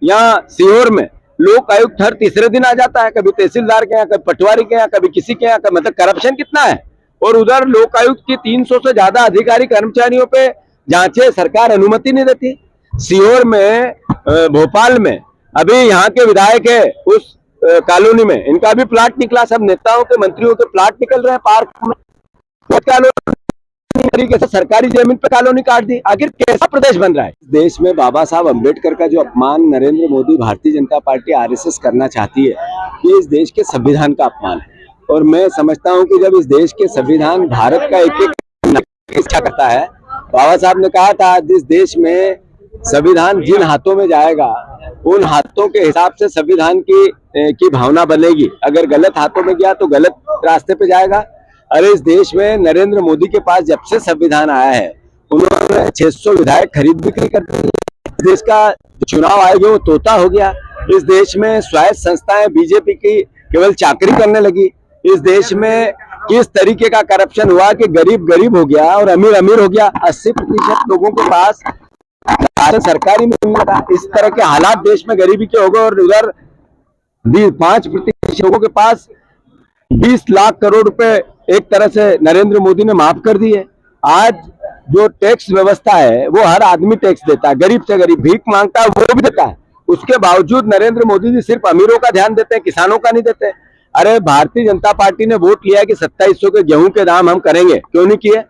यहाँ सीहोर में लोक आयुक्त हर तीसरे दिन आ जाता है, कभी तहसीलदार के यहाँ, कभी पटवारी के यहाँ, कभी किसी के यहाँ, मतलब करप्शन कितना है। और उधर लोक आयुक्त की 300 से ज्यादा अधिकारी कर्मचारियों पे जांचे सरकार अनुमति नहीं देती। सीहोर में, भोपाल में अभी यहाँ के विधायक है उस कॉलोनी में, इनका भी प्लाट निकला। सब नेताओं के, मंत्रियों के प्लाट निकल रहे हैं पार्क में। तरीके से सरकारी जमीन पे कॉलोनी काट दी। आखिर कैसा प्रदेश बन रहा है? देश में बाबा साहब अम्बेडकर का जो अपमान नरेंद्र मोदी, भारतीय जनता पार्टी, आरएसएस करना चाहती है, ये इस देश के संविधान का अपमान है। और मैं समझता हूं कि जब इस देश के संविधान, भारत का एक एक इच्छा करता है, बाबा साहब ने कहा था इस देश में संविधान जिन हाथों में जाएगा उन हाथों के हिसाब से संविधान की भावना बनेगी। अगर गलत हाथों में गया तो गलत रास्ते पे जाएगा। अरे इस देश में नरेंद्र मोदी के पास जब से संविधान आया है, उन्होंने 600 विधायक खरीद बिक्री कर दी। इस देश का चुनाव आयोग वो तोता हो गया। इस देश में स्वायत्त संस्थाएं बीजेपी की केवल चाकरी करने लगी। इस देश में किस तरीके का करप्शन हुआ कि गरीब गरीब हो गया और अमीर अमीर हो गया। 80% लोगों के पास सरकारी में मिल रहा। इस तरह के हालात देश में गरीबी के हो गए। और उधर 5% लोगों के पास 20 लाख करोड़ रुपए एक तरह से नरेंद्र मोदी ने माफ कर दिए। आज जो टैक्स व्यवस्था है वो हर आदमी टैक्स देता है, गरीब से गरीब भीख मांगता है वो भी देता है। उसके बावजूद नरेंद्र मोदी जी सिर्फ अमीरों का ध्यान देते हैं, किसानों का नहीं देते। अरे भारतीय जनता पार्टी ने वोट लिया कि 2700 के गेहूं के दाम हम करेंगे, क्यों नहीं किए?